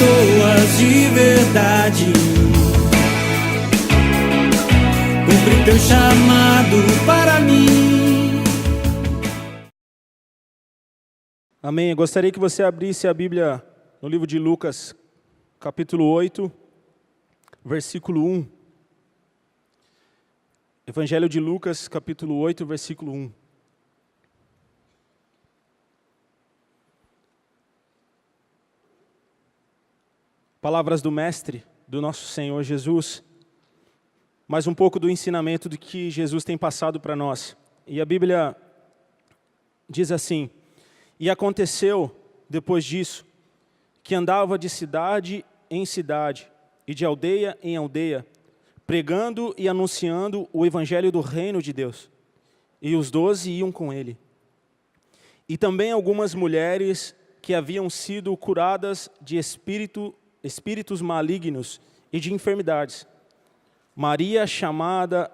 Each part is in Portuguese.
pessoas de verdade. Cumpre teu chamado para mim. Amém. Eu gostaria que você abrisse a Bíblia no livro de Lucas, capítulo 8, versículo 1. Evangelho de Lucas, capítulo 8, versículo 1. Palavras do Mestre, do nosso Senhor Jesus, mais um pouco do ensinamento do que Jesus tem passado para nós. E a Bíblia diz assim: e aconteceu, depois disso, que andava de cidade em cidade, e de aldeia em aldeia, pregando e anunciando o evangelho do reino de Deus. E os 12 iam com ele. E também algumas mulheres que haviam sido curadas de espíritos malignos e de enfermidades. Maria, chamada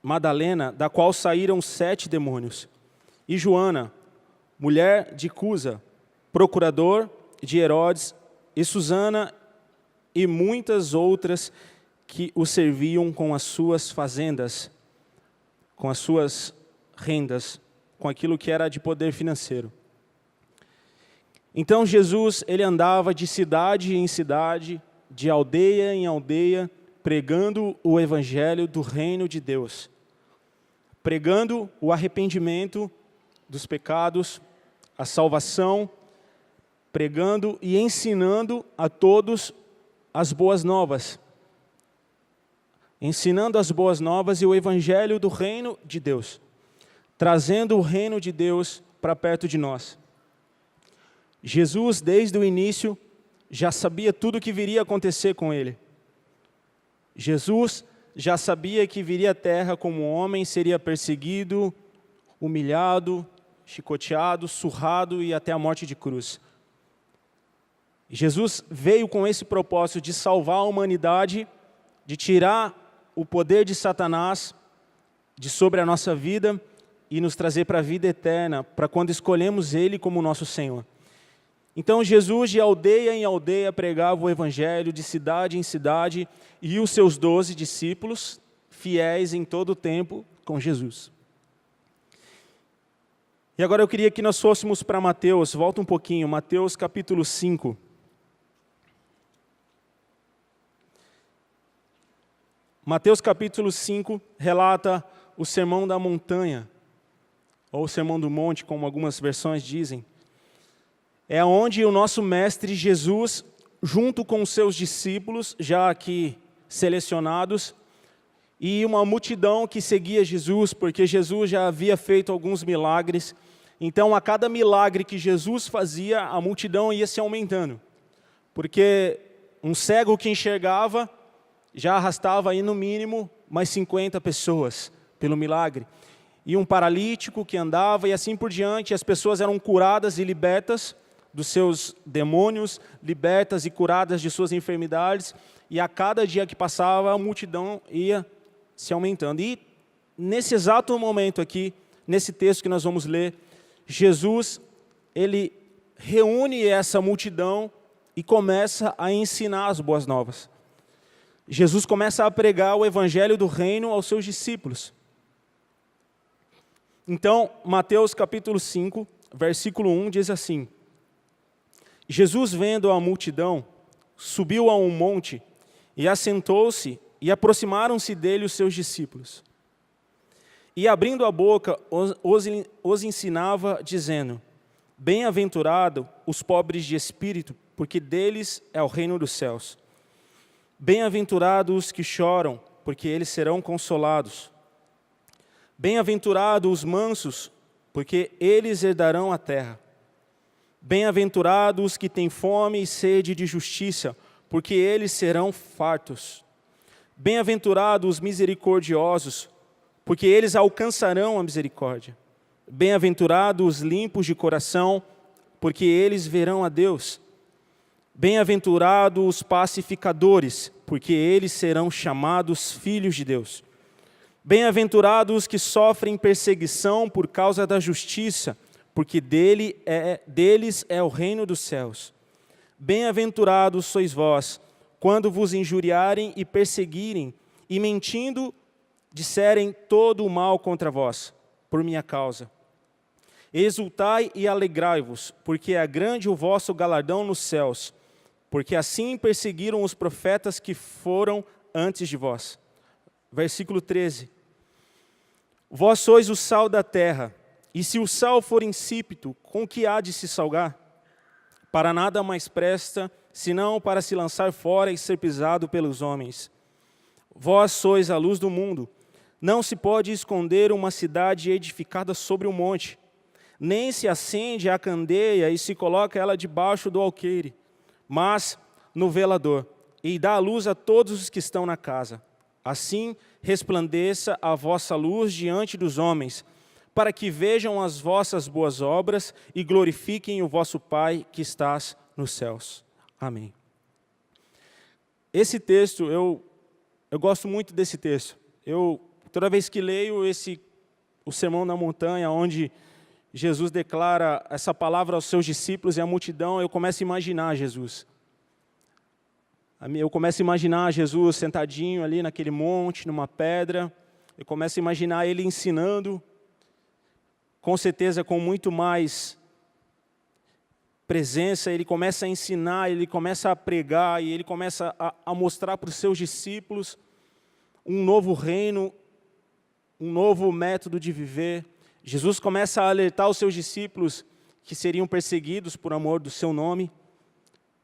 Madalena, da qual saíram 7 demônios. E Joana, mulher de Cusa, procurador de Herodes, e Susana, e muitas outras que o serviam com as suas fazendas, com as suas rendas, com aquilo que era de poder financeiro. Então Jesus, ele andava de cidade em cidade, de aldeia em aldeia, pregando o evangelho do reino de Deus, pregando o arrependimento dos pecados, a salvação, pregando e ensinando a todos as boas novas. Ensinando as boas novas e o evangelho do reino de Deus. Trazendo o reino de Deus para perto de nós. Jesus, desde o início, já sabia tudo o que viria a acontecer com ele. Jesus já sabia que viria à terra como homem, seria perseguido, humilhado, chicoteado, surrado e até a morte de cruz. Jesus veio com esse propósito de salvar a humanidade, de tirar o poder de Satanás de sobre a nossa vida e nos trazer para a vida eterna, para quando escolhemos Ele como nosso Senhor. Então Jesus de aldeia em aldeia pregava o evangelho, de cidade em cidade, e os seus 12 discípulos, fiéis em todo o tempo com Jesus. E agora eu queria que nós fôssemos para Mateus, volta um pouquinho, Mateus capítulo 5. Mateus capítulo 5 relata o Sermão da Montanha, ou o Sermão do Monte, como algumas versões dizem. É onde o nosso Mestre Jesus, junto com os seus discípulos, já aqui selecionados, e uma multidão que seguia Jesus, porque Jesus já havia feito alguns milagres. Então, a cada milagre que Jesus fazia, a multidão ia se aumentando. Porque um cego que enxergava, já arrastava aí no mínimo mais 50 pessoas pelo milagre. E um paralítico que andava e assim por diante, as pessoas eram curadas e libertas dos seus demônios, libertas e curadas de suas enfermidades, e a cada dia que passava, a multidão ia se aumentando. E nesse exato momento aqui, nesse texto que nós vamos ler, Jesus, ele reúne essa multidão e começa a ensinar as boas novas. Jesus começa a pregar o evangelho do reino aos seus discípulos. Então, Mateus capítulo 5, versículo 1 diz assim: Jesus, vendo a multidão, subiu a um monte e assentou-se, e aproximaram-se dele os seus discípulos. E abrindo a boca, os ensinava, dizendo: bem-aventurado os pobres de espírito, porque deles é o reino dos céus. Bem-aventurados os que choram, porque eles serão consolados. Bem-aventurados os mansos, porque eles herdarão a terra. Bem-aventurados os que têm fome e sede de justiça, porque eles serão fartos. Bem-aventurados os misericordiosos, porque eles alcançarão a misericórdia. Bem-aventurados os limpos de coração, porque eles verão a Deus. Bem-aventurados os pacificadores, porque eles serão chamados filhos de Deus. Bem-aventurados os que sofrem perseguição por causa da justiça, porque deles é o reino dos céus. Bem-aventurados sois vós, quando vos injuriarem e perseguirem, e mentindo, disserem todo o mal contra vós, por minha causa. Exultai e alegrai-vos, porque é grande o vosso galardão nos céus, porque assim perseguiram os profetas que foram antes de vós. Versículo 13. Vós sois o sal da terra, e se o sal for insípido, com que há de se salgar? Para nada mais presta, senão para se lançar fora e ser pisado pelos homens. Vós sois a luz do mundo. Não se pode esconder uma cidade edificada sobre um monte, nem se acende a candeia e se coloca ela debaixo do alqueire, mas no velador, e dá a luz a todos os que estão na casa. Assim resplandeça a vossa luz diante dos homens, para que vejam as vossas boas obras e glorifiquem o vosso Pai que estás nos céus. Amém. Esse texto, eu gosto muito desse texto. Toda vez que leio o Sermão da Montanha, onde Jesus declara essa palavra aos seus discípulos e à multidão, eu começo a imaginar Jesus. Eu começo a imaginar Jesus sentadinho ali naquele monte, numa pedra. Eu começo a imaginar ele ensinando, com certeza com muito mais presença. Ele começa a ensinar, ele começa a pregar e ele começa a mostrar para os seus discípulos um novo reino, um novo método de viver. Jesus começa a alertar os seus discípulos que seriam perseguidos por amor do seu nome.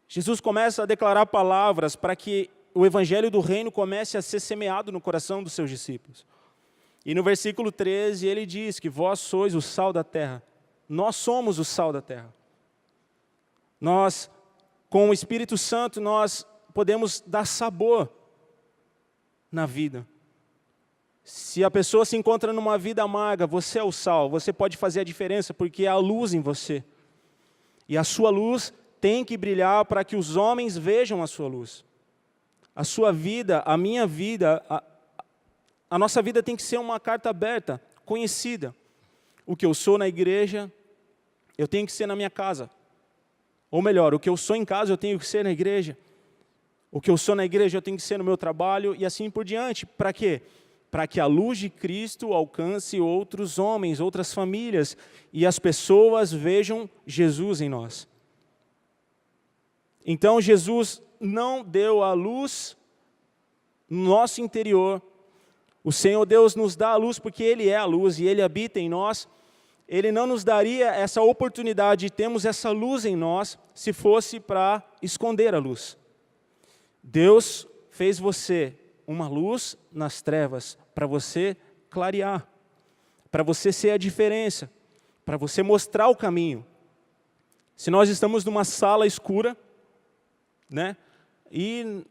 Jesus começa a declarar palavras para que o evangelho do reino comece a ser semeado no coração dos seus discípulos. E no versículo 13 ele diz que vós sois o sal da terra. Nós somos o sal da terra. Nós, com o Espírito Santo, nós podemos dar sabor na vida. Se a pessoa se encontra numa vida amarga, você é o sal, você pode fazer a diferença, porque há luz em você. E a sua luz tem que brilhar para que os homens vejam a sua luz. A sua vida, a minha vida, a nossa vida tem que ser uma carta aberta, conhecida. O que eu sou na igreja, eu tenho que ser na minha casa. Ou melhor, o que eu sou em casa, eu tenho que ser na igreja. O que eu sou na igreja, eu tenho que ser no meu trabalho, e assim por diante. Para quê? Para que a luz de Cristo alcance outros homens, outras famílias, e as pessoas vejam Jesus em nós. Então, Jesus não deu a luz no nosso interior. O Senhor Deus nos dá a luz porque Ele é a luz e Ele habita em nós. Ele não nos daria essa oportunidade de termos essa luz em nós se fosse para esconder a luz. Deus fez você uma luz nas trevas para você clarear, para você ser a diferença, para você mostrar o caminho. Se nós estamos numa sala escura, né, e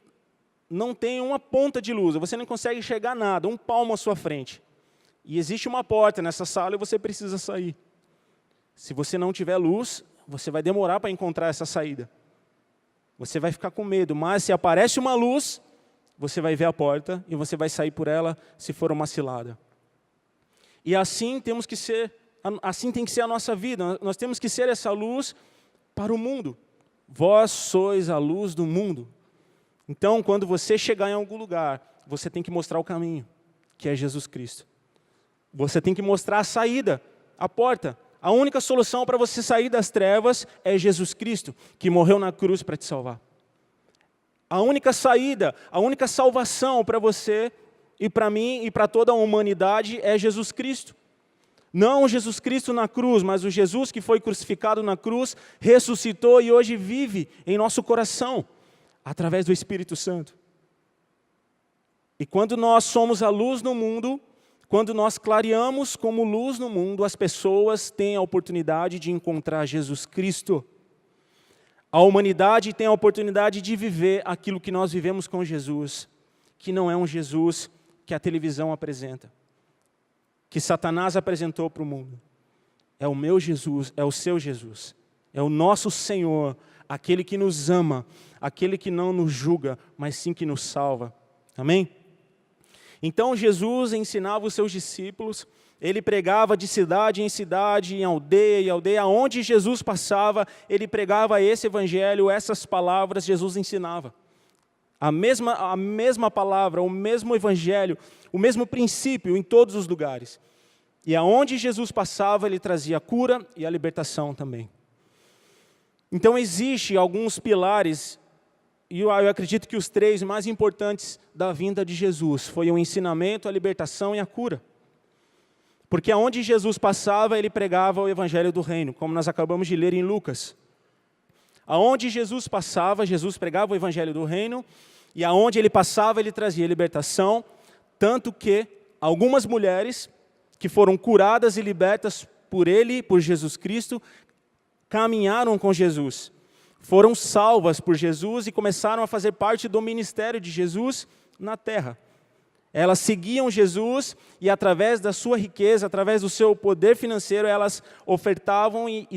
não tem uma ponta de luz, você não consegue enxergar nada, um palmo à sua frente. E existe uma porta nessa sala e você precisa sair. Se você não tiver luz, você vai demorar para encontrar essa saída. Você vai ficar com medo, mas se aparece uma luz, você vai ver a porta e você vai sair por ela se for uma cilada. E assim tem que ser a nossa vida. Nós temos que ser essa luz para o mundo. Vós sois a luz do mundo. Então, quando você chegar em algum lugar, você tem que mostrar o caminho, que é Jesus Cristo. Você tem que mostrar a saída, a porta. A única solução para você sair das trevas é Jesus Cristo, que morreu na cruz para te salvar. A única saída, a única salvação para você e para mim e para toda a humanidade é Jesus Cristo. Não Jesus Cristo na cruz, mas o Jesus que foi crucificado na cruz, ressuscitou e hoje vive em nosso coração, através do Espírito Santo. E quando nós somos a luz no mundo, quando nós clareamos como luz no mundo, as pessoas têm a oportunidade de encontrar Jesus Cristo. A humanidade tem a oportunidade de viver aquilo que nós vivemos com Jesus, que não é um Jesus que a televisão apresenta, que Satanás apresentou para o mundo. É o meu Jesus, é o seu Jesus, é o nosso Senhor, aquele que nos ama, aquele que não nos julga, mas sim que nos salva. Amém? Então Jesus ensinava os seus discípulos Ele pregava de cidade em cidade, em aldeia, onde Jesus passava, ele pregava esse evangelho, essas palavras Jesus ensinava. A mesma palavra, o mesmo evangelho, o mesmo princípio em todos os lugares. E aonde Jesus passava, ele trazia a cura e a libertação também. Então existem alguns pilares, e eu acredito que os 3 mais importantes da vinda de Jesus foi o ensinamento, a libertação e a cura. Porque aonde Jesus passava, ele pregava o evangelho do reino, como nós acabamos de ler em Lucas. Aonde Jesus passava, Jesus pregava o evangelho do reino, e aonde ele passava, ele trazia libertação, tanto que algumas mulheres que foram curadas e libertas por ele, por Jesus Cristo, caminharam com Jesus. Foram salvas por Jesus e começaram a fazer parte do ministério de Jesus na terra. Elas seguiam Jesus e através da sua riqueza, através do seu poder financeiro, elas ofertavam e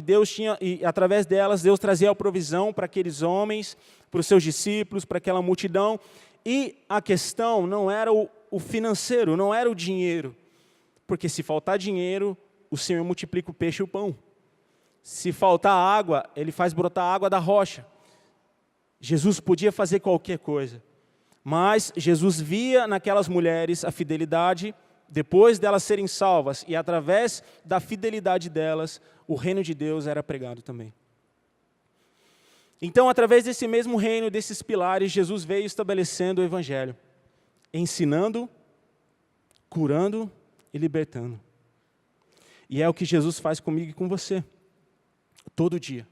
através delas Deus trazia a provisão para aqueles homens, para os seus discípulos, para aquela multidão. E a questão não era o financeiro, não era o dinheiro, porque se faltar dinheiro, o Senhor multiplica o peixe e o pão. Se faltar água, Ele faz brotar água da rocha. Jesus podia fazer qualquer coisa. Mas Jesus via naquelas mulheres a fidelidade, depois delas serem salvas, e através da fidelidade delas, o reino de Deus era pregado também. Então, através desse mesmo reino, desses pilares, Jesus veio estabelecendo o evangelho, ensinando, curando e libertando. E é o que Jesus faz comigo e com você, todo dia.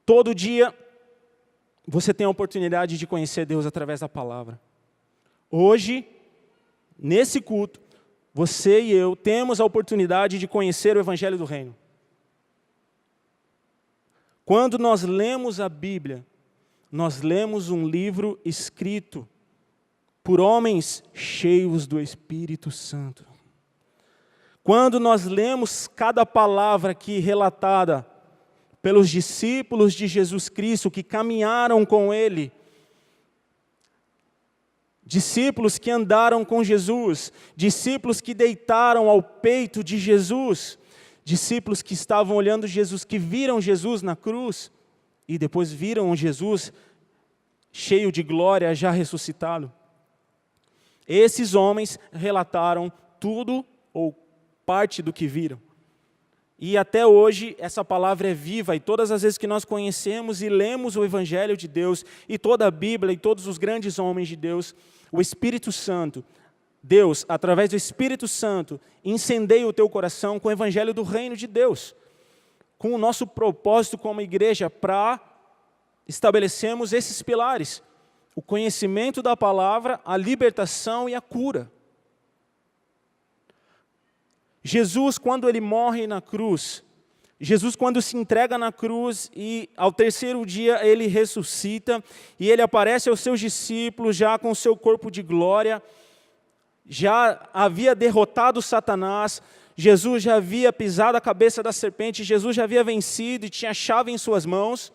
Todo dia, você tem a oportunidade de conhecer Deus através da palavra. Hoje, nesse culto, você e eu temos a oportunidade de conhecer o evangelho do reino. Quando nós lemos a Bíblia, nós lemos um livro escrito por homens cheios do Espírito Santo. Quando nós lemos cada palavra aqui relatada pelos discípulos de Jesus Cristo que caminharam com Ele, discípulos que andaram com Jesus, discípulos que deitaram ao peito de Jesus, discípulos que estavam olhando Jesus, que viram Jesus na cruz e depois viram Jesus cheio de glória, já ressuscitado. Esses homens relataram tudo ou parte do que viram. E até hoje essa palavra é viva, e todas as vezes que nós conhecemos e lemos o Evangelho de Deus, e toda a Bíblia, e todos os grandes homens de Deus, o Espírito Santo, Deus, através do Espírito Santo, incendeia o teu coração com o Evangelho do Reino de Deus, com o nosso propósito como igreja, para estabelecermos esses pilares, o conhecimento da palavra, a libertação e a cura. Jesus, quando ele morre na cruz, Jesus, quando se entrega na cruz e ao terceiro dia ele ressuscita e ele aparece aos seus discípulos já com o seu corpo de glória, já havia derrotado Satanás, Jesus já havia pisado a cabeça da serpente, Jesus já havia vencido e tinha a chave em suas mãos.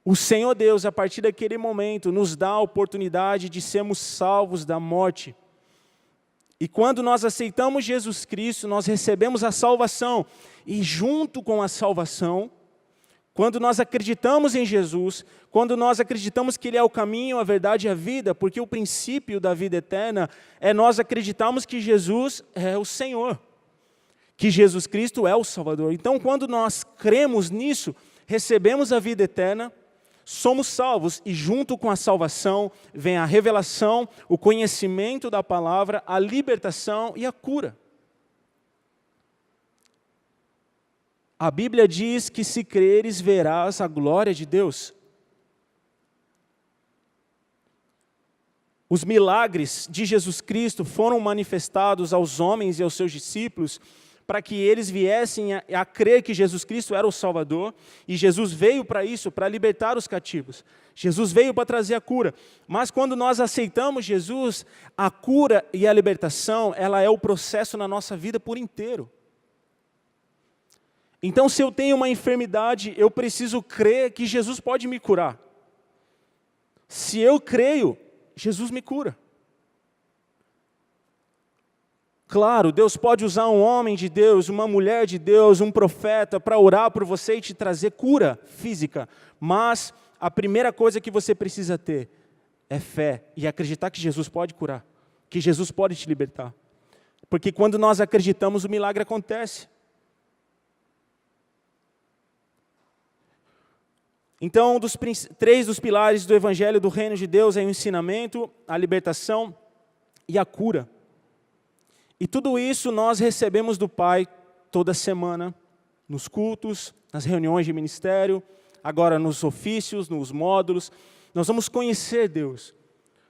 O Senhor Deus, a partir daquele momento, nos dá a oportunidade de sermos salvos da morte. E quando nós aceitamos Jesus Cristo, nós recebemos a salvação. E junto com a salvação, quando nós acreditamos em Jesus, quando nós acreditamos que Ele é o caminho, a verdade e a vida, porque o princípio da vida eterna é nós acreditarmos que Jesus é o Senhor, que Jesus Cristo é o Salvador. Então, quando nós cremos nisso, recebemos a vida eterna, somos salvos e junto com a salvação vem a revelação, o conhecimento da palavra, a libertação e a cura. A Bíblia diz que se creres verás a glória de Deus. Os milagres de Jesus Cristo foram manifestados aos homens e aos seus discípulos para que eles viessem a crer que Jesus Cristo era o Salvador, e Jesus veio para isso, para libertar os cativos. Jesus veio para trazer a cura. Mas quando nós aceitamos Jesus, a cura e a libertação, ela é o processo na nossa vida por inteiro. Então, se eu tenho uma enfermidade, eu preciso crer que Jesus pode me curar. Se eu creio, Jesus me cura. Claro, Deus pode usar um homem de Deus, uma mulher de Deus, um profeta para orar por você e te trazer cura física. Mas a primeira coisa que você precisa ter é fé e acreditar que Jesus pode curar, que Jesus pode te libertar. Porque quando nós acreditamos, o milagre acontece. Então, três dos pilares do Evangelho do Reino de Deus é o ensinamento, a libertação e a cura. E tudo isso nós recebemos do Pai toda semana, nos cultos, nas reuniões de ministério, agora nos ofícios, nos módulos. Nós vamos conhecer Deus.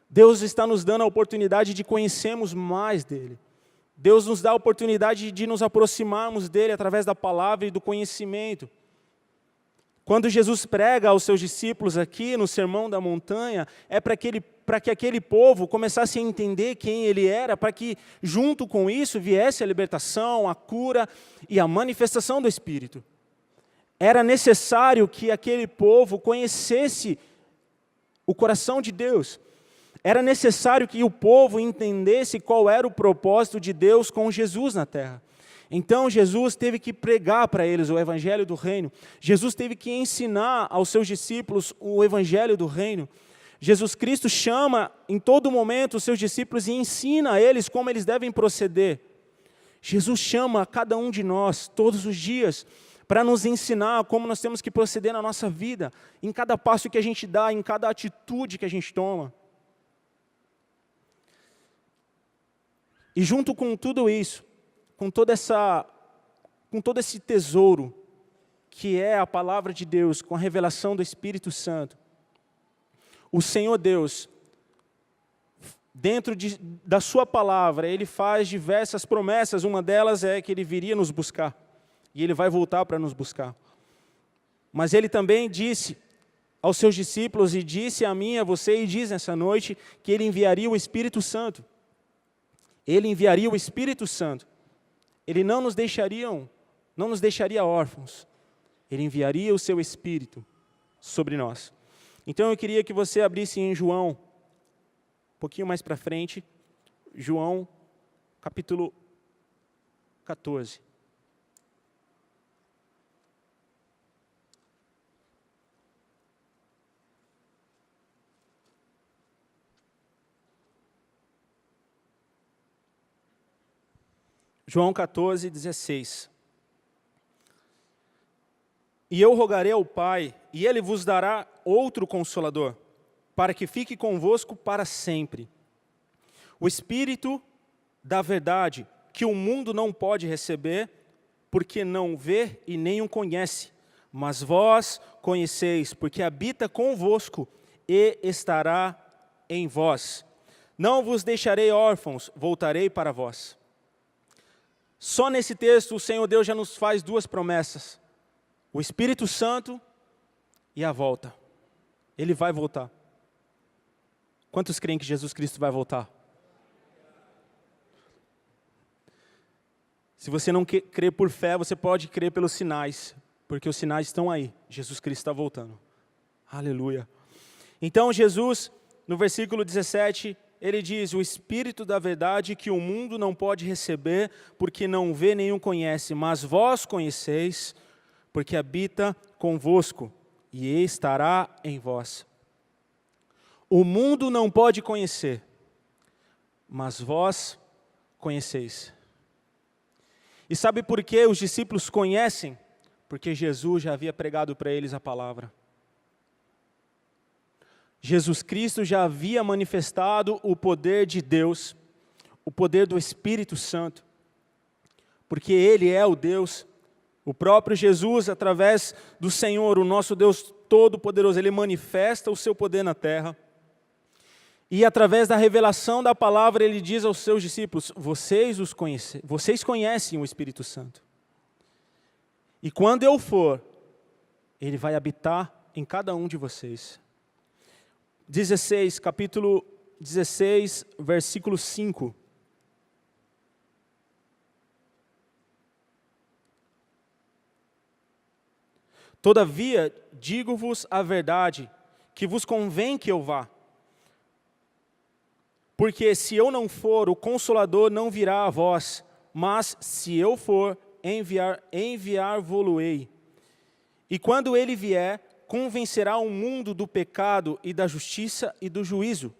Deus está nos dando a oportunidade de conhecermos mais dEle. Deus nos dá a oportunidade de nos aproximarmos dEle através da palavra e do conhecimento. Quando Jesus prega aos seus discípulos aqui no Sermão da Montanha, é para que aquele povo começasse a entender quem Ele era, para que junto com isso viesse a libertação, a cura e a manifestação do Espírito. Era necessário que aquele povo conhecesse o coração de Deus. Era necessário que o povo entendesse qual era o propósito de Deus com Jesus na terra. Então Jesus teve que pregar para eles o Evangelho do Reino. Jesus teve que ensinar aos seus discípulos o Evangelho do Reino. Jesus Cristo chama em todo momento os seus discípulos e ensina a eles como eles devem proceder. Jesus chama a cada um de nós todos os dias para nos ensinar como nós temos que proceder na nossa vida, em cada passo que a gente dá, em cada atitude que a gente toma. E junto com tudo isso, com todo esse tesouro, que é a palavra de Deus, com a revelação do Espírito Santo, o Senhor Deus, dentro da sua palavra, Ele faz diversas promessas. Uma delas é que Ele viria nos buscar, e Ele vai voltar para nos buscar. Mas Ele também disse aos seus discípulos, e disse a mim, a você, e diz nessa noite, que Ele enviaria o Espírito Santo. Ele enviaria o Espírito Santo. Ele não nos deixaria órfãos. Ele enviaria o seu Espírito sobre nós. Então eu queria que você abrisse em João, um pouquinho mais para frente, João, capítulo 14. João 14, 16. E eu rogarei ao Pai, e Ele vos dará outro Consolador, para que fique convosco para sempre. O Espírito da verdade, que o mundo não pode receber, porque não vê e nem o conhece. Mas vós conheceis, porque habita convosco e estará em vós. Não vos deixarei órfãos, voltarei para vós. Só nesse texto o Senhor Deus já nos faz duas promessas. O Espírito Santo e a volta. Ele vai voltar. Quantos creem que Jesus Cristo vai voltar? Se você não crê por fé, você pode crer pelos sinais. Porque os sinais estão aí. Jesus Cristo está voltando. Aleluia. Então Jesus, no versículo 17... Ele diz, o Espírito da verdade que o mundo não pode receber, porque não vê nem o conhece, mas vós conheceis, porque habita convosco e estará em vós. O mundo não pode conhecer, mas vós conheceis. E sabe por que os discípulos conhecem? Porque Jesus já havia pregado para eles a palavra. Jesus Cristo já havia manifestado o poder de Deus, o poder do Espírito Santo, porque Ele é o Deus, o próprio Jesus, através do Senhor, o nosso Deus Todo-Poderoso, Ele manifesta o seu poder na terra, e através da revelação da palavra, Ele diz aos seus discípulos, vocês conhecem o Espírito Santo, e quando eu for, Ele vai habitar em cada um de vocês. Capítulo 16, versículo 5. Todavia, digo-vos a verdade, que vos convém que eu vá. Porque se eu não for, o Consolador não virá a vós, mas se eu for, enviar-vos-ei. E quando ele vier, convencerá o mundo do pecado e da justiça e do juízo.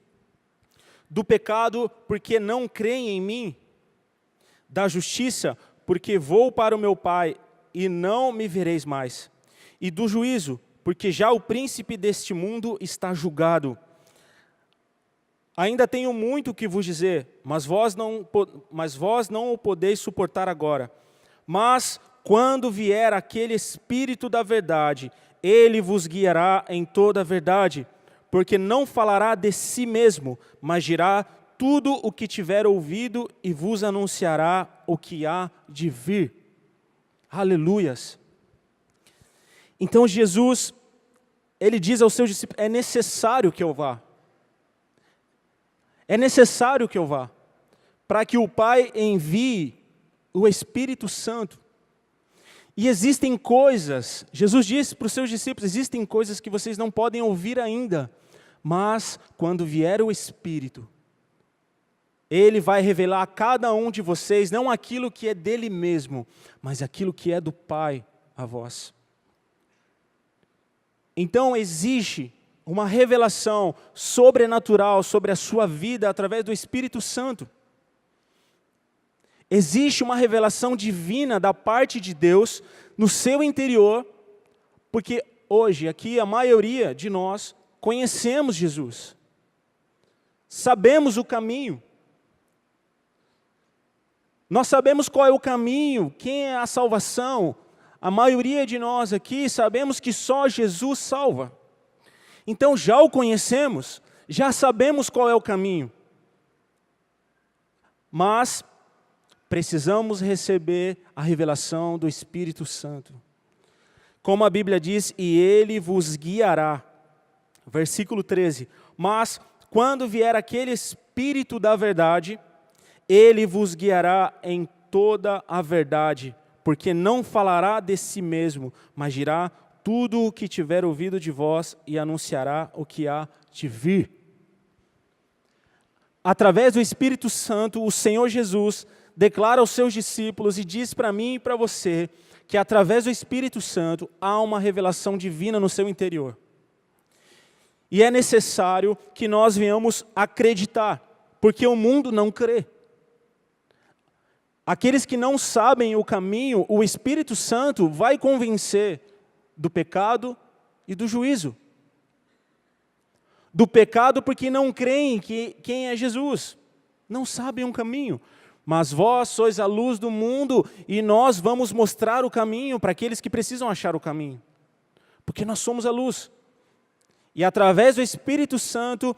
Do pecado, porque não creem em mim. Da justiça, porque vou para o meu Pai e não me vereis mais. E do juízo, porque já o príncipe deste mundo está julgado. Ainda tenho muito que vos dizer, mas vós não o podeis suportar agora. Mas quando vier aquele Espírito da verdade, ele vos guiará em toda a verdade, porque não falará de si mesmo, mas dirá tudo o que tiver ouvido e vos anunciará o que há de vir. Aleluias! Então Jesus, ele diz aos seus discípulos, é necessário que eu vá. É necessário que eu vá, para que o Pai envie o Espírito Santo. E existem coisas, Jesus disse para os seus discípulos, existem coisas que vocês não podem ouvir ainda, mas quando vier o Espírito, Ele vai revelar a cada um de vocês, não aquilo que é dele mesmo, mas aquilo que é do Pai a vós. Então existe uma revelação sobrenatural sobre a sua vida através do Espírito Santo. Existe uma revelação divina da parte de Deus no seu interior, porque hoje aqui a maioria de nós conhecemos Jesus. Sabemos o caminho. Nós sabemos qual é o caminho, quem é a salvação. A maioria de nós aqui sabemos que só Jesus salva. Então já o conhecemos, já sabemos qual é o caminho. Mas precisamos receber a revelação do Espírito Santo. Como a Bíblia diz, e Ele vos guiará. Versículo 13. Mas quando vier aquele Espírito da verdade, Ele vos guiará em toda a verdade, porque não falará de si mesmo, mas dirá tudo o que tiver ouvido de vós e anunciará o que há de vir. Através do Espírito Santo, o Senhor Jesus declara aos seus discípulos e diz para mim e para você que através do Espírito Santo há uma revelação divina no seu interior. E é necessário que nós venhamos acreditar, porque o mundo não crê. Aqueles que não sabem o caminho, o Espírito Santo vai convencer do pecado e do juízo. Do pecado porque não creem que quem é Jesus. Não sabem um caminho. Mas vós sois a luz do mundo e nós vamos mostrar o caminho para aqueles que precisam achar o caminho. Porque nós somos a luz. E através do Espírito Santo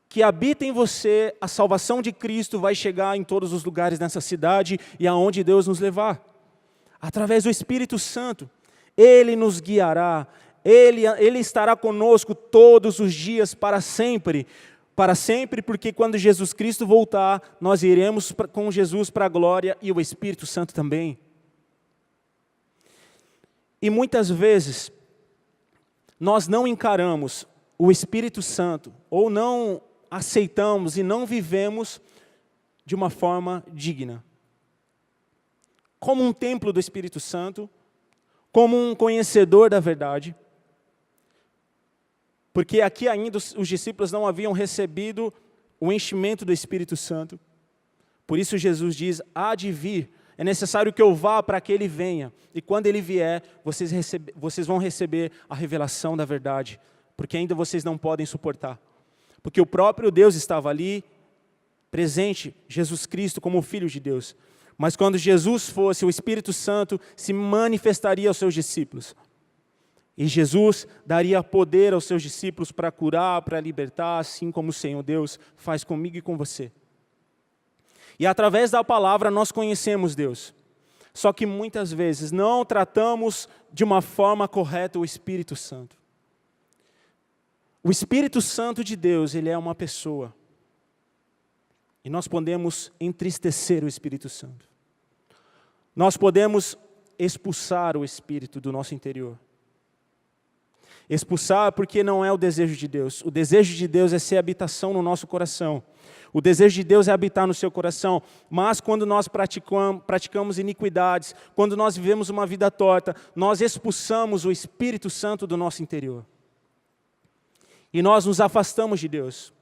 que habita em você, a salvação de Cristo vai chegar em todos os lugares nessa cidade e aonde Deus nos levar. Através do Espírito Santo. Ele nos guiará, Ele estará conosco todos os dias para sempre, porque quando Jesus Cristo voltar, nós iremos com Jesus para a glória e o Espírito Santo também. E muitas vezes, nós não encaramos o Espírito Santo, ou não aceitamos e não vivemos de uma forma digna. Como um templo do Espírito Santo, como um conhecedor da verdade, porque aqui ainda os discípulos não haviam recebido o enchimento do Espírito Santo. Por isso Jesus diz, há de vir, é necessário que eu vá para que Ele venha, e quando Ele vier, vocês vão receber a revelação da verdade, porque ainda vocês não podem suportar. Porque o próprio Deus estava ali, presente, Jesus Cristo como Filho de Deus. Mas quando Jesus fosse, o Espírito Santo se manifestaria aos seus discípulos. E Jesus daria poder aos seus discípulos para curar, para libertar, assim como o Senhor Deus faz comigo e com você. E através da palavra nós conhecemos Deus. Só que muitas vezes não tratamos de uma forma correta o Espírito Santo. O Espírito Santo de Deus, Ele é uma pessoa. E nós podemos entristecer o Espírito Santo. Nós podemos expulsar o Espírito do nosso interior. Expulsar porque não é o desejo de Deus. O desejo de Deus é ser habitação no nosso coração. O desejo de Deus é habitar no seu coração. Mas quando nós praticamos iniquidades, quando nós vivemos uma vida torta, nós expulsamos o Espírito Santo do nosso interior. E nós nos afastamos de Deus.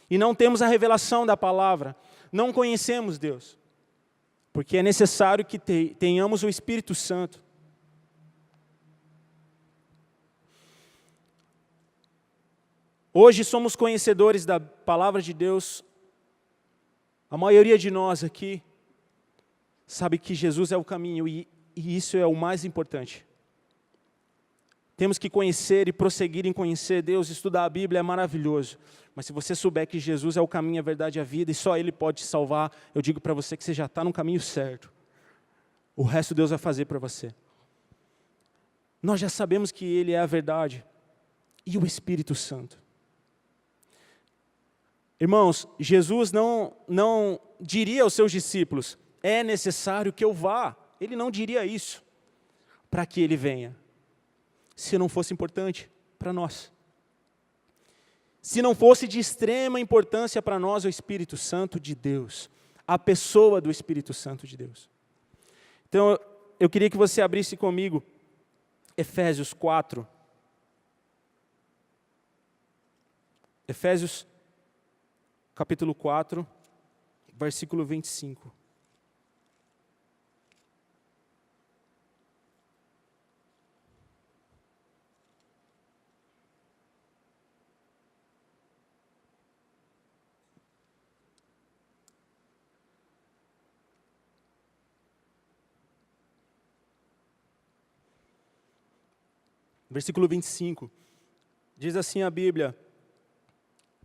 E não temos a revelação da palavra. Não conhecemos Deus. Porque é necessário que tenhamos o Espírito Santo. Hoje somos conhecedores da palavra de Deus. A maioria de nós aqui sabe que Jesus é o caminho e isso é o mais importante. Temos que conhecer e prosseguir em conhecer Deus, estudar a Bíblia é maravilhoso. Mas se você souber que Jesus é o caminho, a verdade e a vida, e só Ele pode te salvar, eu digo para você que você já está no caminho certo. O resto Deus vai fazer para você. Nós já sabemos que Ele é a verdade. E o Espírito Santo. Irmãos, Jesus não diria aos seus discípulos, é necessário que eu vá. Ele não diria isso para que Ele venha. Se não fosse importante para nós. Se não fosse de extrema importância para nós o Espírito Santo de Deus. A pessoa do Espírito Santo de Deus. Então, eu queria que você abrisse comigo Efésios 4. Efésios, capítulo 4, versículo 25. Versículo 25, diz assim a Bíblia,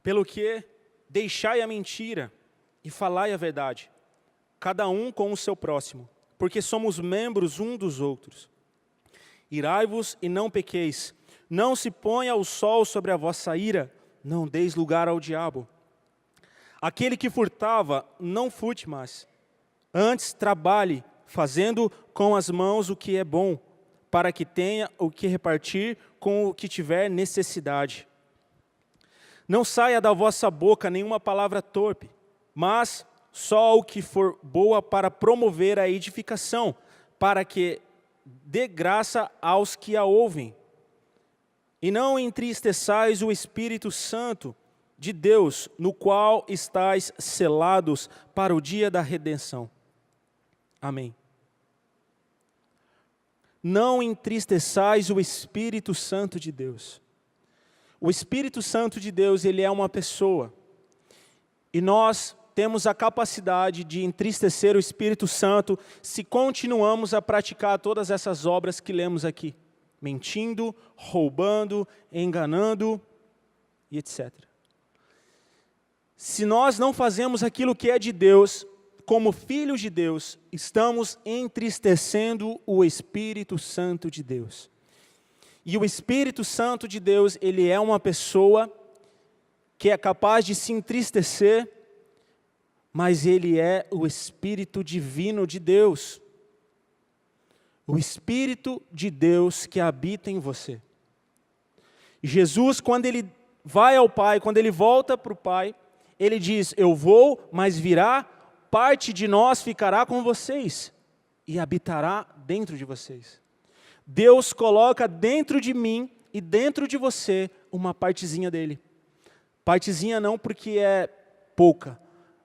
pelo que deixai a mentira e falai a verdade, cada um com o seu próximo, porque somos membros um dos outros. Irai-vos e não pequeis, não se ponha o sol sobre a vossa ira, não deis lugar ao diabo. Aquele que furtava, não furte mais, antes trabalhe, fazendo com as mãos o que é bom, para que tenha o que repartir com o que tiver necessidade. Não saia da vossa boca nenhuma palavra torpe, mas só o que for boa para promover a edificação, para que dê graça aos que a ouvem. E não entristeçais o Espírito Santo de Deus, no qual estáis selados para o dia da redenção. Amém. Não entristeçais o Espírito Santo de Deus. O Espírito Santo de Deus, ele é uma pessoa. E nós temos a capacidade de entristecer o Espírito Santo se continuamos a praticar todas essas obras que lemos aqui. Mentindo, roubando, enganando e etc. Se nós não fazemos aquilo que é de Deus, como filhos de Deus, estamos entristecendo o Espírito Santo de Deus. E o Espírito Santo de Deus, ele é uma pessoa que é capaz de se entristecer, mas ele é o Espírito divino de Deus. O Espírito de Deus que habita em você. Jesus, quando ele vai ao Pai, quando ele volta para o Pai, ele diz, eu vou, mas virá parte de nós ficará com vocês e habitará dentro de vocês. Deus coloca dentro de mim e dentro de você uma partezinha dele. Partezinha não porque é pouca,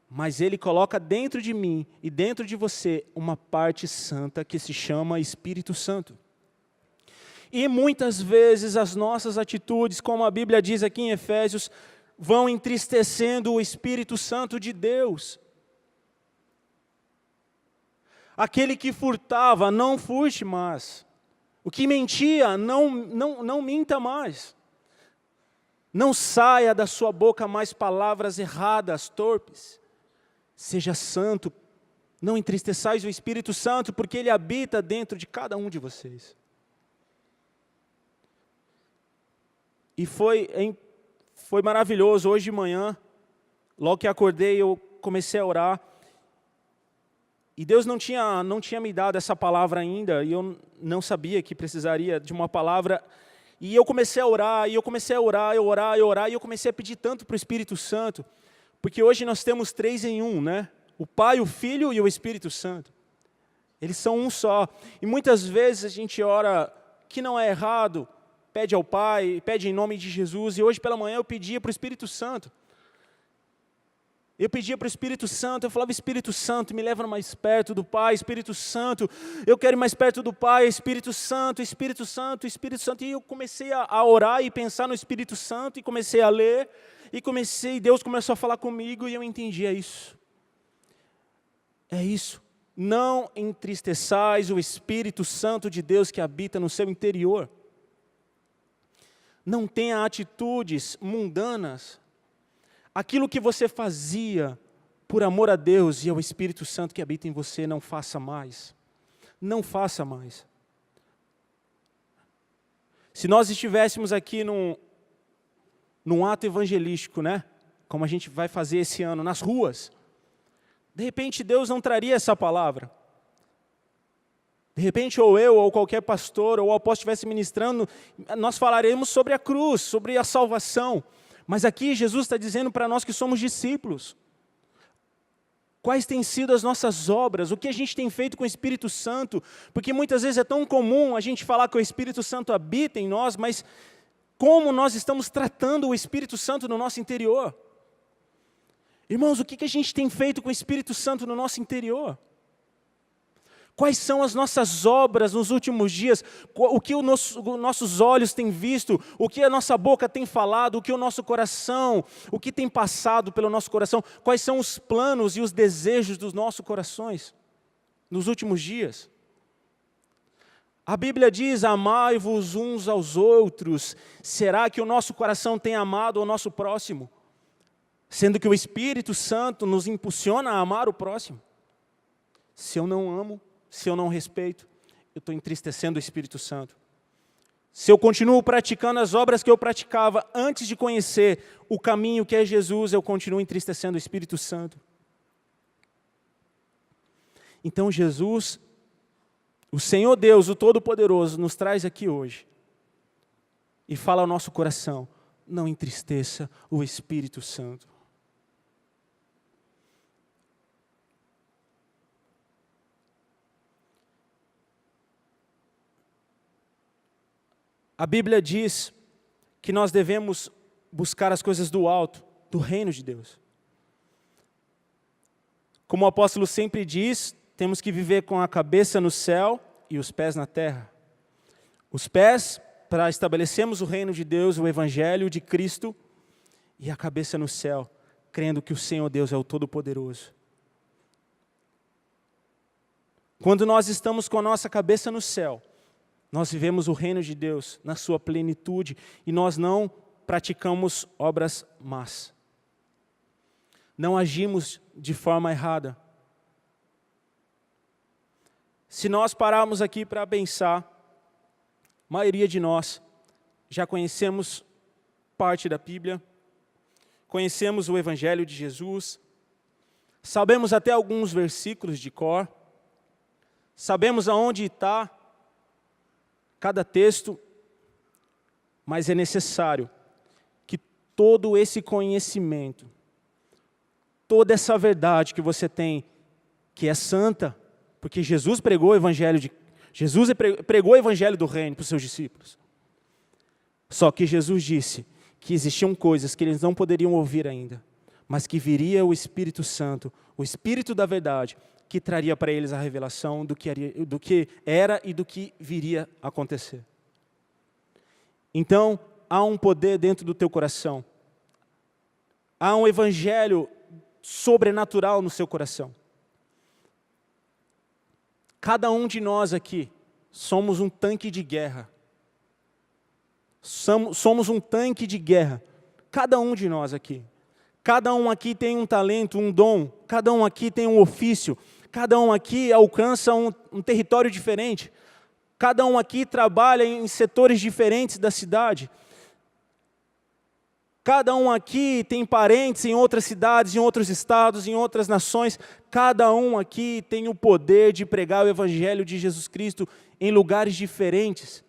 mas Ele coloca dentro de mim e dentro de você uma parte santa que se chama Espírito Santo. E muitas vezes as nossas atitudes, como a Bíblia diz aqui em Efésios, vão entristecendo o Espírito Santo de Deus. Aquele que furtava, não furte mais. O que mentia, não minta mais. Não saia da sua boca mais palavras erradas, torpes. Seja santo. Não entristeçais o Espírito Santo, porque Ele habita dentro de cada um de vocês. E foi maravilhoso. Hoje de manhã, logo que acordei, eu comecei a orar. E Deus não tinha me dado essa palavra ainda, e eu não sabia que precisaria de uma palavra. E eu comecei a orar, e eu comecei a orar, e eu comecei a pedir tanto para o Espírito Santo, porque hoje nós temos 3 em 1, né? O Pai, o Filho e o Espírito Santo. Eles são um só. E muitas vezes a gente ora, que não é errado, pede ao Pai, pede em nome de Jesus, e hoje pela manhã eu pedia para o Espírito Santo. Eu pedia para o Espírito Santo, eu falava, Espírito Santo, me leva mais perto do Pai, Espírito Santo, eu quero ir mais perto do Pai, Espírito Santo, Espírito Santo, Espírito Santo. E eu comecei a orar e pensar no Espírito Santo, e comecei a ler, e Deus começou a falar comigo, e eu entendi, é isso. É isso. Não entristeçais o Espírito Santo de Deus que habita no seu interior. Não tenha atitudes mundanas. Aquilo que você fazia por amor a Deus e ao Espírito Santo que habita em você, não faça mais. Não faça mais. Se nós estivéssemos aqui num ato evangelístico, né? Como a gente vai fazer esse ano, nas ruas, de repente Deus não traria essa palavra. De repente, ou eu, ou qualquer pastor, ou o apóstolo estivesse ministrando, nós falaremos sobre a cruz, sobre a salvação. Mas aqui Jesus está dizendo para nós que somos discípulos. Quais têm sido as nossas obras? O que a gente tem feito com o Espírito Santo? Porque muitas vezes é tão comum a gente falar que o Espírito Santo habita em nós, mas como nós estamos tratando o Espírito Santo no nosso interior? Irmãos, o que a gente tem feito com o Espírito Santo no nosso interior? Quais são as nossas obras nos últimos dias? O que os nossos olhos têm visto? O que a nossa boca tem falado? O que o nosso coração, o que tem passado pelo nosso coração? Quais são os planos e os desejos dos nossos corações nos últimos dias? A Bíblia diz, amai-vos uns aos outros. Será que o nosso coração tem amado o nosso próximo? Sendo que o Espírito Santo nos impulsiona a amar o próximo. Se eu não amo, se eu não respeito, eu estou entristecendo o Espírito Santo. Se eu continuo praticando as obras que eu praticava antes de conhecer o caminho que é Jesus, eu continuo entristecendo o Espírito Santo. Então Jesus, o Senhor Deus, o Todo-Poderoso, nos traz aqui hoje e fala ao nosso coração, não entristeça o Espírito Santo. A Bíblia diz que nós devemos buscar as coisas do alto, do reino de Deus. Como o apóstolo sempre diz, temos que viver com a cabeça no céu e os pés na terra. Os pés para estabelecermos o reino de Deus, o evangelho de Cristo, e a cabeça no céu, crendo que o Senhor Deus é o Todo-Poderoso. Quando nós estamos com a nossa cabeça no céu, nós vivemos o reino de Deus na sua plenitude e nós não praticamos obras más. Não agimos de forma errada. Se nós pararmos aqui para pensar, a maioria de nós já conhecemos parte da Bíblia, conhecemos o Evangelho de Jesus, sabemos até alguns versículos de cor, sabemos aonde está cada texto, mas é necessário que todo esse conhecimento, toda essa verdade que você tem, que é santa, porque Jesus pregou o Evangelho do reino para os seus discípulos. Só que Jesus disse que existiam coisas que eles não poderiam ouvir ainda, mas que viria o Espírito Santo, o Espírito da verdade, que traria para eles a revelação do que era e do que viria a acontecer. Então, há um poder dentro do teu coração. Há um evangelho sobrenatural no seu coração. Cada um de nós aqui somos um tanque de guerra. Somos um tanque de guerra. Cada um de nós aqui. Cada um aqui tem um talento, um dom. Cada um aqui tem um ofício. Cada um aqui alcança um território diferente. Cada um aqui trabalha em setores diferentes da cidade. Cada um aqui tem parentes em outras cidades, em outros estados, em outras nações. Cada um aqui tem o poder de pregar o Evangelho de Jesus Cristo em lugares diferentes.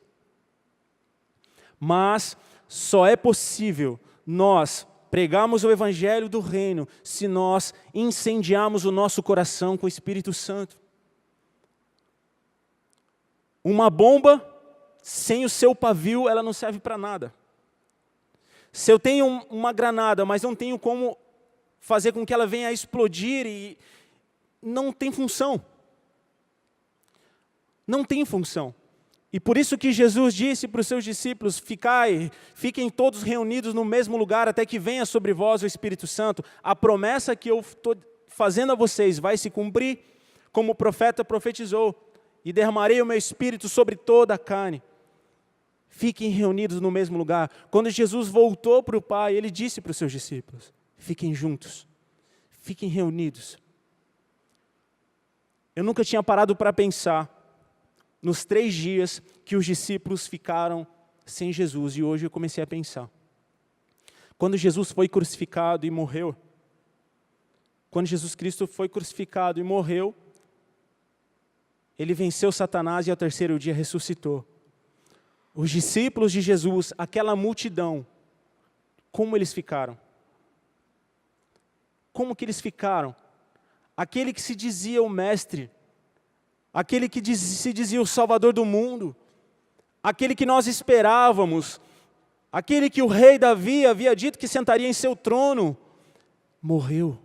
Mas só é possível nós pregarmos o evangelho do reino se nós incendiarmos o nosso coração com o Espírito Santo. Uma bomba, sem o seu pavio, ela não serve para nada. Se eu tenho uma granada, mas não tenho como fazer com que ela venha a explodir, e não tem função. Não tem função. E por isso que Jesus disse para os seus discípulos, fiquem todos reunidos no mesmo lugar até que venha sobre vós o Espírito Santo. A promessa que eu estou fazendo a vocês vai se cumprir, como o profeta profetizou, e derramarei o meu Espírito sobre toda a carne. Fiquem reunidos no mesmo lugar. Quando Jesus voltou para o Pai, Ele disse para os seus discípulos, fiquem juntos, fiquem reunidos. Eu nunca tinha parado para pensar nos 3 dias que os discípulos ficaram sem Jesus, e hoje eu comecei a pensar. Quando Jesus foi crucificado e morreu, quando Jesus Cristo foi crucificado e morreu, Ele venceu Satanás e ao 3º dia ressuscitou. Os discípulos de Jesus, aquela multidão, como eles ficaram? Como que eles ficaram? Aquele que se dizia o mestre, aquele que se dizia o salvador do mundo, aquele que nós esperávamos, aquele que o rei Davi havia dito que sentaria em seu trono, morreu.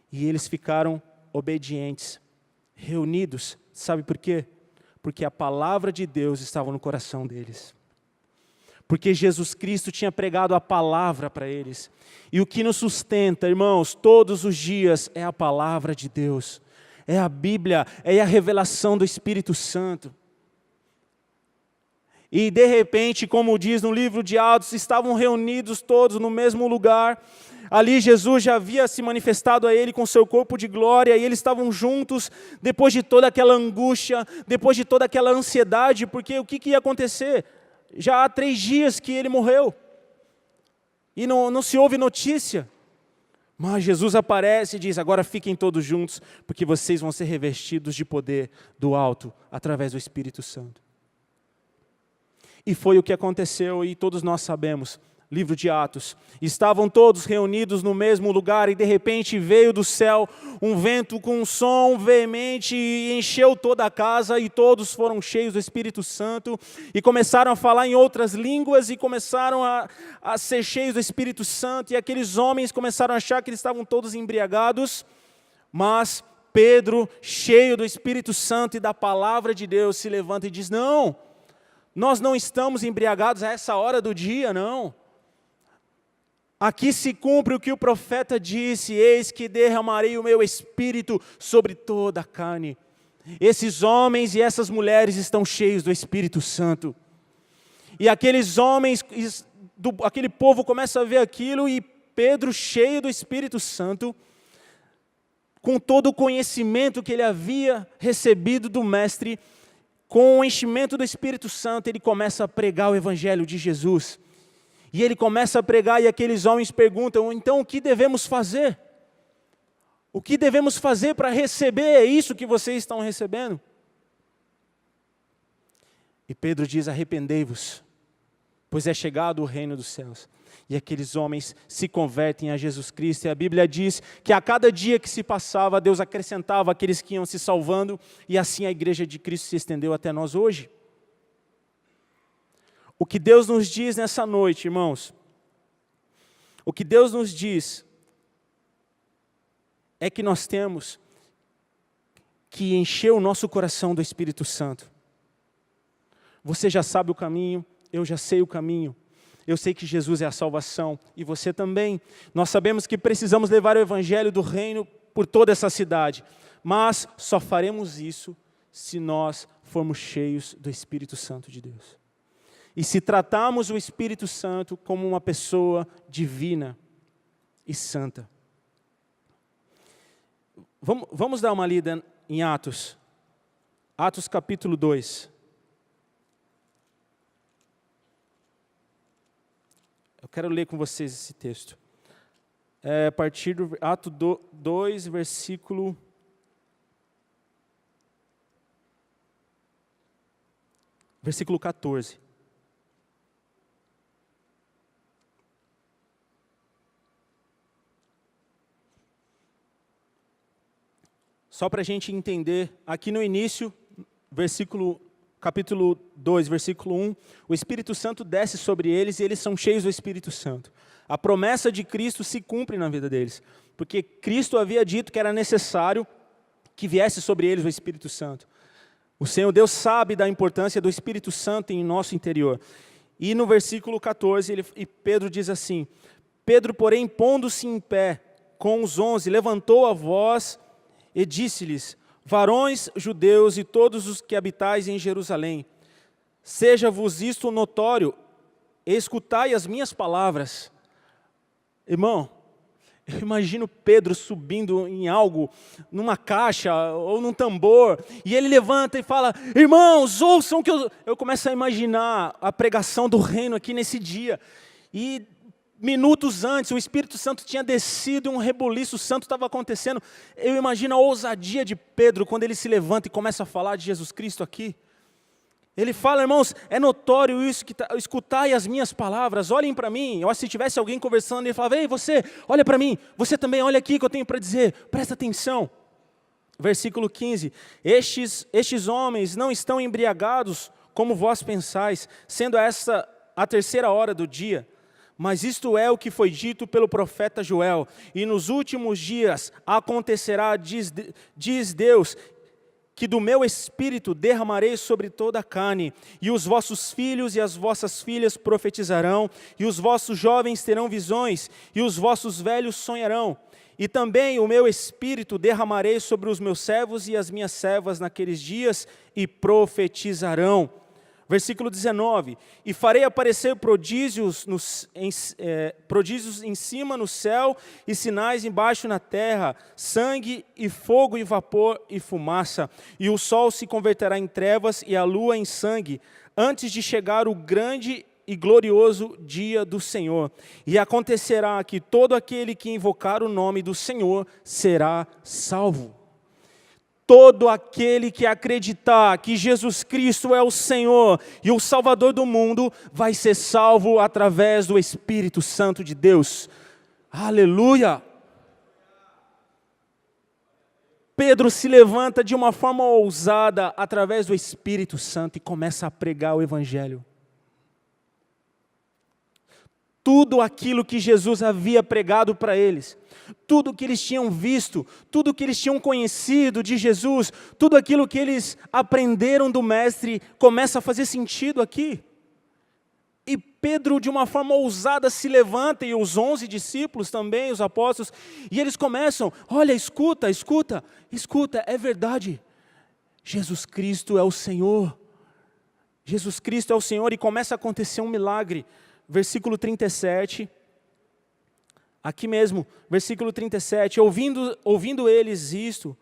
E eles ficaram obedientes, reunidos. Sabe por quê? Porque a palavra de Deus estava no coração deles. Porque Jesus Cristo tinha pregado a palavra para eles. E o que nos sustenta, irmãos, todos os dias é a palavra de Deus. É a Bíblia, é a revelação do Espírito Santo. E de repente, como diz no livro de Atos, estavam reunidos todos no mesmo lugar. Ali Jesus já havia se manifestado a ele com seu corpo de glória, e eles estavam juntos, depois de toda aquela angústia, depois de toda aquela ansiedade, porque o que ia acontecer? Já há 3 dias que ele morreu, e não se ouve notícia. Mas Jesus aparece e diz, agora fiquem todos juntos, porque vocês vão ser revestidos de poder do alto, através do Espírito Santo. E foi o que aconteceu, e todos nós sabemos, livro de Atos. Estavam todos reunidos no mesmo lugar, e de repente veio do céu um vento com um som veemente, e encheu toda a casa, e todos foram cheios do Espírito Santo, e começaram a falar em outras línguas, e começaram a ser cheios do Espírito Santo, e aqueles homens começaram a achar que eles estavam todos embriagados, mas Pedro, cheio do Espírito Santo e da palavra de Deus, se levanta e diz, não, nós não estamos embriagados a essa hora do dia, não. Aqui se cumpre o que o profeta disse, eis que derramarei o meu Espírito sobre toda a carne. Esses homens e essas mulheres estão cheios do Espírito Santo. E aqueles homens, aquele povo começa a ver aquilo, e Pedro, cheio do Espírito Santo, com todo o conhecimento que ele havia recebido do Mestre, com o enchimento do Espírito Santo, ele começa a pregar o Evangelho de Jesus. E ele começa a pregar, e aqueles homens perguntam, então o que devemos fazer? O que devemos fazer para receber isso que vocês estão recebendo? E Pedro diz, arrependei-vos, pois é chegado o reino dos céus. E aqueles homens se convertem a Jesus Cristo, e a Bíblia diz que a cada dia que se passava, Deus acrescentava aqueles que iam se salvando, e assim a igreja de Cristo se estendeu até nós hoje. O que Deus nos diz nessa noite, irmãos, o que Deus nos diz é que nós temos que encher o nosso coração do Espírito Santo. Você já sabe o caminho, eu já sei o caminho. Eu sei que Jesus é a salvação, e você também. Nós sabemos que precisamos levar o Evangelho do Reino por toda essa cidade, mas só faremos isso se nós formos cheios do Espírito Santo de Deus. E se tratarmos o Espírito Santo como uma pessoa divina e santa. Vamos dar uma lida em Atos. Atos capítulo 2. Eu quero ler com vocês esse texto. A partir do Atos 2, versículo versículo 14. Só para a gente entender, aqui no início, capítulo 2, versículo 1, o Espírito Santo desce sobre eles e eles são cheios do Espírito Santo. A promessa de Cristo se cumpre na vida deles, porque Cristo havia dito que era necessário que viesse sobre eles o Espírito Santo. O Senhor Deus sabe da importância do Espírito Santo em nosso interior. E no versículo 14, Pedro diz assim: Pedro, porém, pondo-se em pé com os 11, levantou a voz e disse-lhes: varões judeus e todos os que habitais em Jerusalém, seja-vos isto notório, escutai as minhas palavras. Irmão, eu imagino Pedro subindo em algo, numa caixa ou num tambor, e ele levanta e fala: irmãos, ouçam o que eu começo a imaginar a pregação do reino aqui nesse dia. E minutos antes, o Espírito Santo tinha descido, um rebuliço santo estava acontecendo. Eu imagino a ousadia de Pedro quando ele se levanta e começa a falar de Jesus Cristo aqui. Ele fala: irmãos, é notório isso, escutai as minhas palavras, olhem para mim. Se tivesse alguém conversando, ele falava: ei, você, olha para mim, você também, olha aqui que eu tenho para dizer, presta atenção. Versículo 15, estes homens não estão embriagados como vós pensais, sendo essa a 3ª hora do dia. Mas isto é o que foi dito pelo profeta Joel: e nos últimos dias acontecerá, diz Deus, que do meu espírito derramarei sobre toda a carne, e os vossos filhos e as vossas filhas profetizarão, e os vossos jovens terão visões, e os vossos velhos sonharão. E também o meu espírito derramarei sobre os meus servos e as minhas servas naqueles dias, e profetizarão. Versículo 19, e farei aparecer prodígios em cima no céu e sinais embaixo na terra, sangue e fogo e vapor e fumaça, e o sol se converterá em trevas e a lua em sangue, antes de chegar o grande e glorioso dia do Senhor. E acontecerá que todo aquele que invocar o nome do Senhor será salvo. Todo aquele que acreditar que Jesus Cristo é o Senhor e o Salvador do mundo, vai ser salvo através do Espírito Santo de Deus. Aleluia! Pedro se levanta de uma forma ousada através do Espírito Santo e começa a pregar o Evangelho. Tudo aquilo que Jesus havia pregado para eles, tudo que eles tinham visto, tudo que eles tinham conhecido de Jesus, tudo aquilo que eles aprenderam do Mestre, começa a fazer sentido aqui. E Pedro, de uma forma ousada, se levanta, e os 11 discípulos também, os apóstolos, e eles começam: olha, escuta, é verdade, Jesus Cristo é o Senhor, Jesus Cristo é o Senhor, e começa a acontecer um milagre. Versículo 37, aqui mesmo, versículo 37, ouvindo eles isto,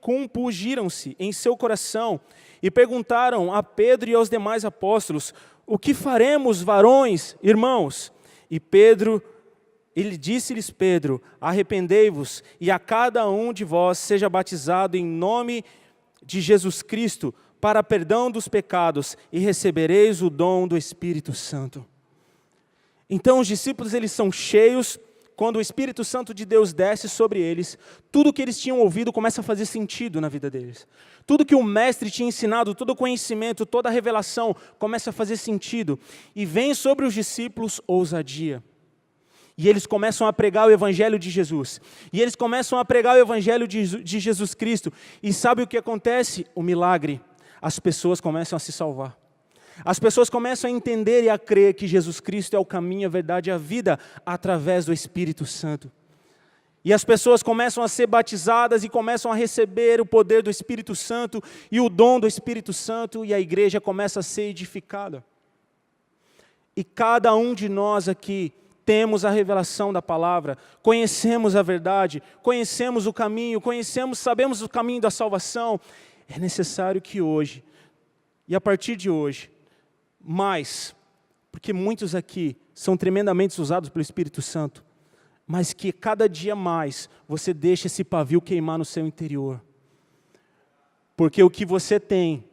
compungiram-se em seu coração e perguntaram a Pedro e aos demais apóstolos: o que faremos, varões, irmãos? E ele disse-lhes: Pedro, arrependei-vos e a cada um de vós seja batizado em nome de Jesus Cristo, para perdão dos pecados, e recebereis o dom do Espírito Santo. Então os discípulos, eles são cheios, quando o Espírito Santo de Deus desce sobre eles, tudo que eles tinham ouvido começa a fazer sentido na vida deles. Tudo que o Mestre tinha ensinado, todo o conhecimento, toda a revelação, começa a fazer sentido. E vem sobre os discípulos ousadia. E eles começam a pregar o Evangelho de Jesus. E eles começam a pregar o Evangelho de Jesus Cristo. E sabe o que acontece? O milagre. As pessoas começam a se salvar. As pessoas começam a entender e a crer que Jesus Cristo é o caminho, a verdade e a vida, através do Espírito Santo. E as pessoas começam a ser batizadas e começam a receber o poder do Espírito Santo e o dom do Espírito Santo, e a igreja começa a ser edificada. E cada um de nós aqui temos a revelação da palavra, conhecemos a verdade, conhecemos o caminho, sabemos o caminho da salvação. É necessário que hoje, e a partir de hoje, mais, porque muitos aqui são tremendamente usados pelo Espírito Santo, mas que cada dia mais você deixe esse pavio queimar no seu interior. Porque o que você tem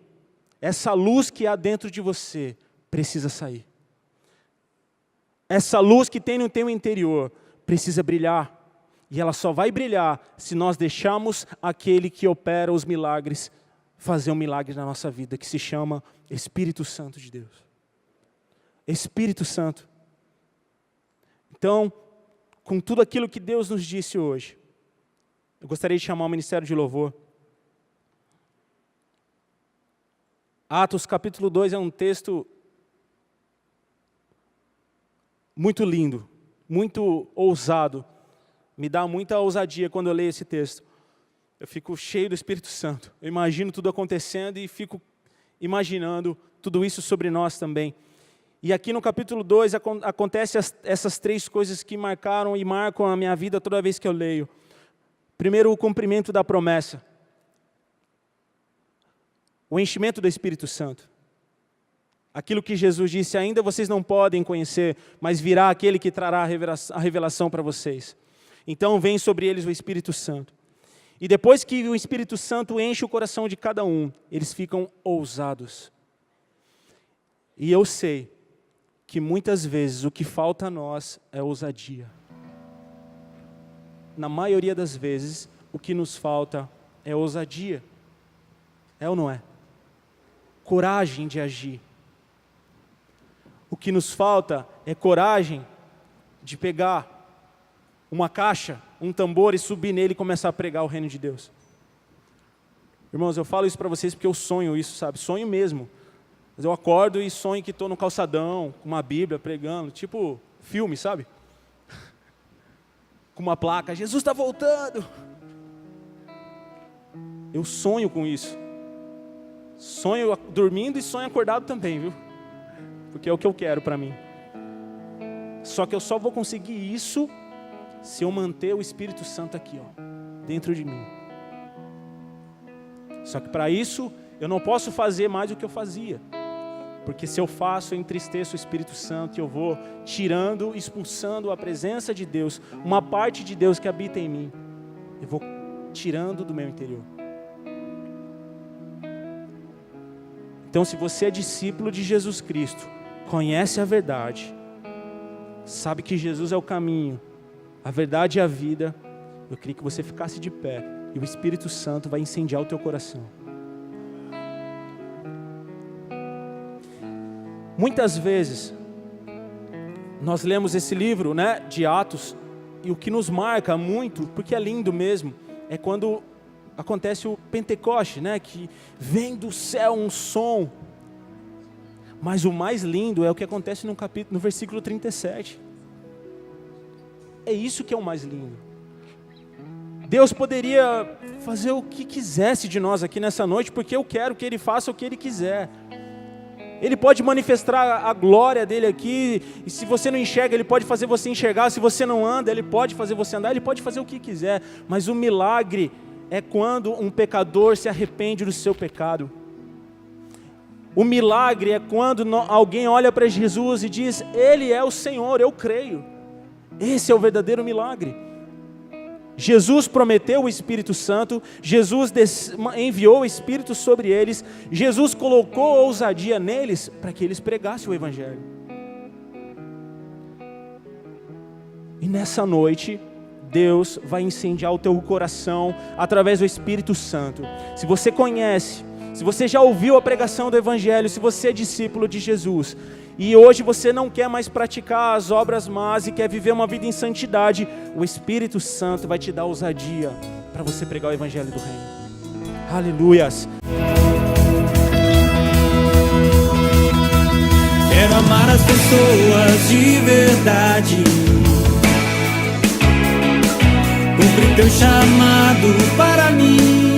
essa luz que há dentro de você precisa sair. Essa luz que tem no teu interior precisa brilhar. E ela só vai brilhar se nós deixarmos aquele que opera os milagres fazer um milagre na nossa vida, que se chama Espírito Santo de Deus. Espírito Santo. Então, com tudo aquilo que Deus nos disse hoje, eu gostaria de chamar o Ministério de Louvor. Atos capítulo 2 é um texto muito lindo, muito ousado. Me dá muita ousadia quando eu leio esse texto. Eu fico cheio do Espírito Santo. Eu imagino tudo acontecendo e fico imaginando tudo isso sobre nós também. E aqui no capítulo 2 acontecem essas três coisas que marcaram e marcam a minha vida toda vez que eu leio. Primeiro, o cumprimento da promessa. O enchimento do Espírito Santo. Aquilo que Jesus disse, ainda vocês não podem conhecer, mas virá aquele que trará a revelação para vocês. Então vem sobre eles o Espírito Santo. E depois que o Espírito Santo enche o coração de cada um, eles ficam ousados. E eu sei que muitas vezes o que falta a nós é ousadia. Na maioria das vezes, o que nos falta é ousadia. É ou não é? Coragem de agir. O que nos falta é coragem de pegar uma caixa, um tambor e subir nele e começar a pregar o reino de Deus. Irmãos, eu falo isso para vocês porque eu sonho isso, sabe? Sonho mesmo. Mas eu acordo e sonho que estou no calçadão, com uma Bíblia, pregando, tipo filme, sabe? Com uma placa, Jesus está voltando. Eu sonho com isso. Sonho dormindo e sonho acordado também, viu? Porque é o que eu quero para mim. Só que eu só vou conseguir isso se eu manter o Espírito Santo aqui, ó, dentro de mim. Só que para isso, eu não posso fazer mais do que eu fazia. Porque se eu faço, eu entristeço o Espírito Santo e eu vou tirando, expulsando a presença de Deus, uma parte de Deus que habita em mim. Eu vou tirando do meu interior. Então, se você é discípulo de Jesus Cristo, conhece a verdade, sabe que Jesus é o caminho, a verdade e a vida, eu queria que você ficasse de pé e o Espírito Santo vai incendiar o teu coração. Muitas vezes, nós lemos esse livro, né, de Atos, e o que nos marca muito, porque é lindo mesmo, é quando acontece o Pentecoste, né, que vem do céu um som. Mas o mais lindo é o que acontece no versículo 37. É isso que é o mais lindo. Deus poderia fazer o que quisesse de nós aqui nessa noite, porque eu quero que Ele faça o que Ele quiser. Ele pode manifestar a glória dEle aqui, e se você não enxerga, Ele pode fazer você enxergar, se você não anda, Ele pode fazer você andar, Ele pode fazer o que quiser, mas o milagre é quando um pecador se arrepende do seu pecado. O milagre é quando alguém olha para Jesus e diz, Ele é o Senhor, eu creio. Esse é o verdadeiro milagre. Jesus prometeu o Espírito Santo, Jesus enviou o Espírito sobre eles, Jesus colocou ousadia neles para que eles pregassem o Evangelho. E nessa noite, Deus vai incendiar o teu coração através do Espírito Santo. Se você conhece, se você já ouviu a pregação do Evangelho, se você é discípulo de Jesus, e hoje você não quer mais praticar as obras más e quer viver uma vida em santidade, o Espírito Santo vai te dar ousadia para você pregar o Evangelho do Reino. Aleluias! Quero amar as pessoas de verdade, cumprir teu chamado para mim.